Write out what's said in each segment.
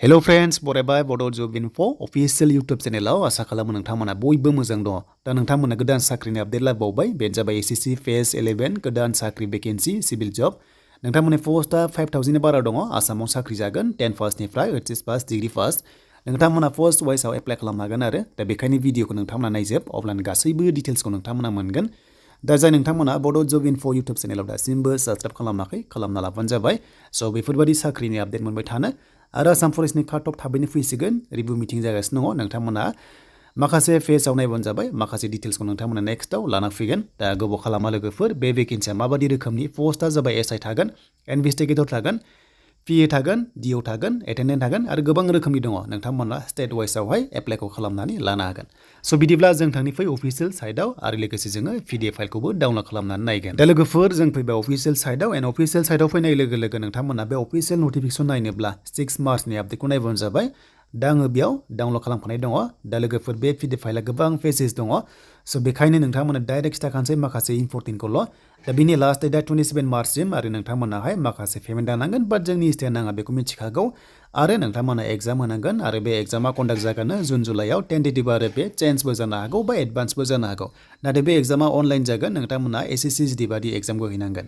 Hello friends, बरायबाय Bodo Job Info official YouTube channel आसा खालामो नोंथांमोना बयबो मोजां दङ। दा नोंथांमोना गोदान साख्रिनि आपडेट लाबावबाय बेनो जाबाय SSC Phase 11 गोदान साख्रि Vacancy सिभिल जब। नोंथांमोननि पोस्टआ 5000 नि बारा दङ। आसामाव साख्रि जागोन 10 पासनिफ्राय HS पास डिग्री पास। नोंथांमोना पोस्ट वाइसआव एप्लाइ खालामनो हागोन आरो दा बेखायनो भिडिअखौ नोंथांमोना नायजोब अब्लानो गासैबो डिटेल्सखौ नोंथांमोना मोनगोन। दा जाय नोंथांमोना Bodo Job Info YouTube चेनेलाव दासिमबो साबस्क्राइब खालामाखै खालामना लाबानो जाबाय। स' बेफोरबायदि साख्रिनि आपडेट मोनबाय थानो आरो आसाम फरेस्टनि काट अफ थाबैनो फैसिगोन रिभिउ मिटिं जागासिनो दङ। नोंथांमोना माखासे फेजआव नायबानो जाबाय माखासे डिटेल्सखौ नोंथांमोना नेक्स्टआव लाना फैगोन। दा गोबाव खालामा लोगोफोर बे भेकेन्सिया माबायदि रोखोमनि पोस्टआ जाबाय SI थागोन, इनभेस्टिगेटर थागोन, PA थागोन, DEO थागोन, एटेन्डेन्ट थागोन आरो गोबां रोखोमनि दङ। नोंथांमोना स्टेट वाइसआवहाय एप्लाइखौ खालामनानै लानो हागोन। स' बिदिब्ला जों थांनि फै अफिसियेल साइटआव आरो लोगोसे जोङो PDF फाइलखौबो डाउनलड खालामनानै नायगोन। दा लोगोफोर जों फैबाय अफिसियेल साइटआव एन्ड अफिसियेल साइटआव फैनाय लोगो लोगो नोंथांमोना बे अफिसियेल नटिफिकेसन नायनोब्ला 6 मार्चनि आपडेटखौ नायबानो जाबाय। दा आङो बेयाव डाउनलड खालामखानाय दङ। दा लोगोफोर बे PDF फाइला गोबां पेजेस दङ। स' बेखायनो नोंथांमोना डाइरेक्ट खिथाखानोसै माखासे इम्परटेन्टखौल'। दा बिनि लास्ट डेटआ 27 मार्चसिम आरो नोंथांमोनाहाय माखासे पेमेन्ट दानांगोन बाट जोंनि स्टेट नाङा बेखौ मिथिखागौ आरो नोंथांमोना एग्जाम होनांगोन आरो बे एग्जामा कन्डाक्ट जागोन जुन जुलाइआव टेन्टेटिभ आरो बे चेन्जबो जानो हागौ बा एडभान्सबो जानो हागौ। नाथाय बे एग्जामा अनलाइन जागोन नोंथांमोना SSC बादि एग्जामखौ हैनांगोन।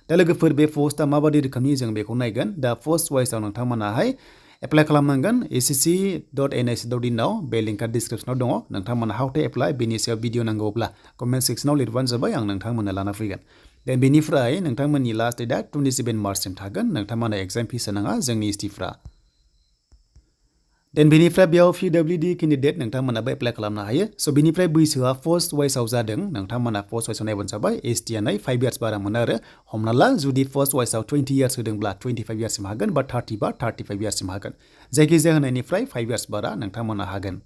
दा लोगोफोर बे पोस्टआ माबायदि रोखोमनि जों बेखौ नायगोन। दा पोस्ट वाइसआव नोंथांमोनाहाय एप्लाइ खालामनांगोन ssc.nic.in आव बे लिंकआ डिसक्रिप्सनाव दङ। नोंथांमोना हाउ टु एप्लाइ बेनि सायाव भिडिअ नांगौब्ला कमेन्ट सेक्सनाव लिरबानो जाबाय आं नोंथांमोननो लाना फैगोन। देन बेनिफ्राय नोंथांमोननि लास्ट डेटआ 27 मार्चसिम थागोन। नोंथांमोना एग्जाम फिस होनाङा जोंनि STफ्रा। देन बेनिफ्राय बेयाव PWD केन्डिडेट नोंथांमोनाबो एप्लाइ खालामनो हायो। स' बेनिफ्राय बैसोआ पोस्ट वाइसआव जादों नोंथांमोना पोस्ट वाइसआव नायबानो जाबाय STआनो 5 इयार्स बारा मोनो आरो हमना ला जुदि पोस्ट वाइसआव 20 इयार्स होदोंब्ला 25 इयार्ससिम हागोन बा 30 बा 35 इयार्ससिम हागोन। जायखिजाया होनायनिफ्राय 5 इयार्स बारा नोंथांमोना हागोन।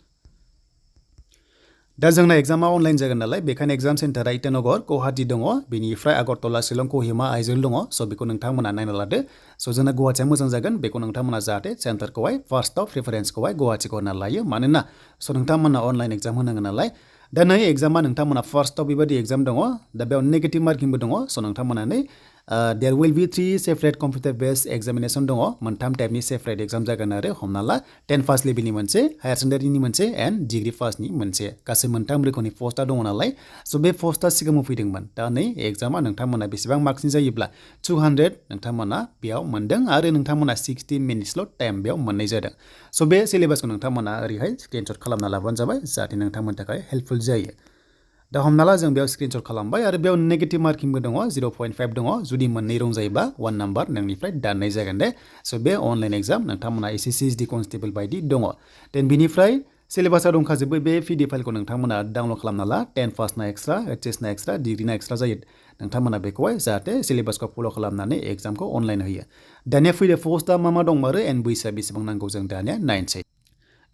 दा जोंना एग्जामा अनलाइन जागोन नालाय बेखायनो एग्जाम सेन्टारा इटानगर गुवाहाटी दङ। बेनिफ्राय आगरतला शिलं कोहिमा आइजल दङ। स' बेखौ नोंथांमोना नायना लादो। स' जोंना गुवाहाटीया मोजां जागोन बेखौ नोंथांमोना जाहाथे सेन्टारखौहाय फार्स्टआव प्रिफारेन्सखौहाय गुवाहाटीखौ होना लायो मानोना स' नोंथांमोना अनलाइन एग्जाम होनांगोन नालाय। दा नै एग्जामा नोंथांमोना फार्स्टआव बेबायदि एग्जाम दङ। दा बेयाव नेगेटिभ मार्किंबो दङ। स' नोंथांमोना नै there will be 3 separate computer based examination दङ। मोनथाम टाइपनि सेपारेट एग्जाम जागोन आरो हमना ला 10 पास लेभेलनि मोनसे, हायार सेकेन्डारिनि मोनसे एन्ड डिग्री पासनि मोनसे गासै मोनथाम रोखोमनि पोस्टआ दङ नालाय। स' बे पोस्टआ सिगाङाव फैदोंमोन। दा नै एग्जामा नोंथांमोना बेसेबां मार्क्सनि जायोब्ला 200 नोंथांमोना बेयाव मोनदों आरो नोंथांमोना 60 मिनिट्सल' टाइम बेयाव मोननाय जादों। स' बे सिलेबासखौ नोंथांमोना ओरैहाय स्क्रिनशट खालामना लाबानो जाबाय जाहाथे नोंथांमोननि थाखाय हेल्पफुल जायो। दा हमना ला जों बेयाव स्क्रिनशट खालामबाय आरो बेयाव नेगेटिभ मार्किंबो दङ 0.5 दङ। जुदि मोननै रं जायोबा 1 नाम्बार नोंनिफ्राय दाननाय जागोन दे। स' बे अनलाइन एग्जाम नोंथांमोना SSC कनस्टेबल बायदि दङ। देन बिनिफ्राय सिलेबासा दंखाजोबो बे PDF फाइलखौ नोंथांमोना डाउनलड खालामना ला। 10 पासना एक्सट्रा, HS ना एक्सट्रा, डिग्रीना एक्सट्रा जायो। नोंथांमोना बेखौहाय जाहाथे सिलेबासखौ फल' खालामनानै एग्जामखौ अनलाइन होयो। दानिया फैदो पोस्टआ मा दंमारो एन्ड बैसोआ बेसेबां नांगौ जों दानिया नायनोसै।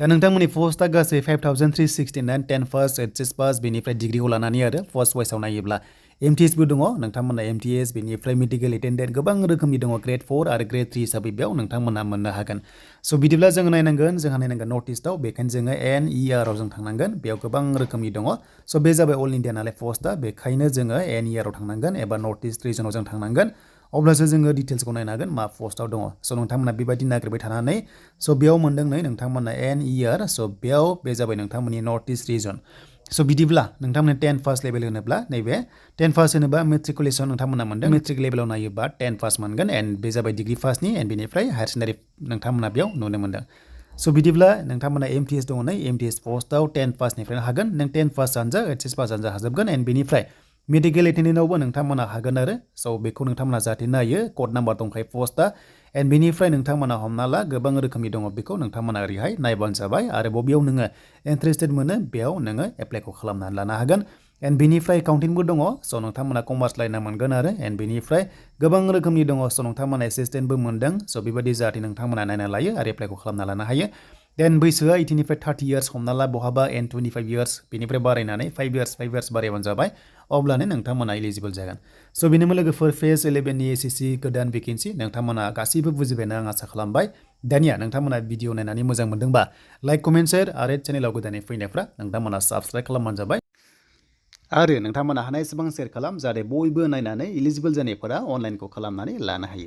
दा नोंथांमोननि पोस्टआ गासै 5369 10 पास, HS पास बेनिफ्राय डिग्रीखौ लानानै आरो पोस्ट वाइसआव नायोब्ला MTSबो दङ। नोंथांमोना MTS बेनिफ्राय मेडिकेल एटेन्डेन्ट गोबां रोखोमनि दङ। ग्रेड 4 आरो ग्रेड 3 हिसाबै बेयाव नोंथांमोना मोननो हागोन। स' बिदिब्ला जोङो नायनांगोन जोंहा नायनांगोन नर्थ इस्टआव बेखायनो जोङो NER आव जों थांनांगोन। बेयाव गोबां रोखोमनि दङ। स' बे जाबाय अल इन्डिया नालाय पोस्टआ बेखायनो जोङो NER आव थांनांगोन एबा नर्थ इस्ट रिजनाव जों थांनांगोन। अब्लासो जोङो डिटेल्सखौ नायनो हागोन मा पोस्टआव दङ। स' नोंथांमोना बेबायदि नागिरबाय थानानै स' बेयाव मोनदों नै नोंथांमोना NER। स' बेयाव बे जाबाय नोंथांमोननि नर्थ इस्ट रिजन। स' बिदिब्ला नोंथांमोननि 10 पास लेभेल होनोब्ला नैबे 10 पास होनोबा मेट्रिकुलेसन नोंथांमोना मोनदों। मेट्रिक लेभेलाव नायोबा 10 पास मोनगोन एन्ड बे जाबाय डिग्री पासनि एन्ड बेनिफ्राय हायार सेकेन्डारि नोंथांमोना बेयाव नुनो मोनदों। स' बिदिब्ला नोंथांमोना MTS दङ नै MTS पोस्टआव 10 पासनिफ्रायनो हागोन। नों 10 पास जानो HS पास जानो हाजोबगोन एन्ड बेनिफ्राय मेडिकेल एटेन्डेन्टआवबो नोंथांमोना हागोन आरो स' बेखौ नोंथांमोना जाहाथे नायो कड नाम्बार दंखायो पोस्टआ एन्ड बेनिफ्राय नोंथांमोना हमना ला गोबां रोखोमनि दङ बेखौ नोंथांमोना ओरैहाय नायबानो जाबाय आरो बबेयाव नोङो इन्टारेस्टेड मोनो बेयाव नोङो एप्लाइखौ खालामनानै लानो हागोन। एन्ड बेनिफ्राय एकाउन्टिंबो दङ। स' नोंथांमोना कमार्स लाइना मोनगोन आरो एन्ड बेनिफ्राय गोबां रोखोमनि दङ। स' नोंथांमोना एसिस्टेन्टबो मोनदों। स' बेबायदि जाहाथे नोंथांमोना नायना लायो आरो एप्लाइखौ खालामना लानो हायो। देन बैसोआ 18 निफ्राय 30 इयार्स हमना ला बहाबा एन्ड 25 इयार्स बेनिफ्राय बारायनानै 5 इयार्स बारायबानो जाबाय अब्लानो नोंथांमोना एलिजिबल जागोन। स' बेनोमोन लोगोफोर फेज 11 नि SSC गोदान भेकेन्सि नोंथांमोना गासैबो बुजिबायना आं आसा खालामबाय। दानिया नोंथांमोना भिडिअ नायनानै मोजां मोनदोंबा लाइक कमेन्ट शेयार आरो चेनेलाव गोदानै फैनायफ्रा नोंथांमोना साबस्क्राइब खालामबानो जाबाय आरो नोंथांमोना हानाय एसेबां शेयार खालाम जाहाथे बयबो नायनानै एलिजिबल जानायफोरा अनलाइनखौ खालामनानै लानो हायो।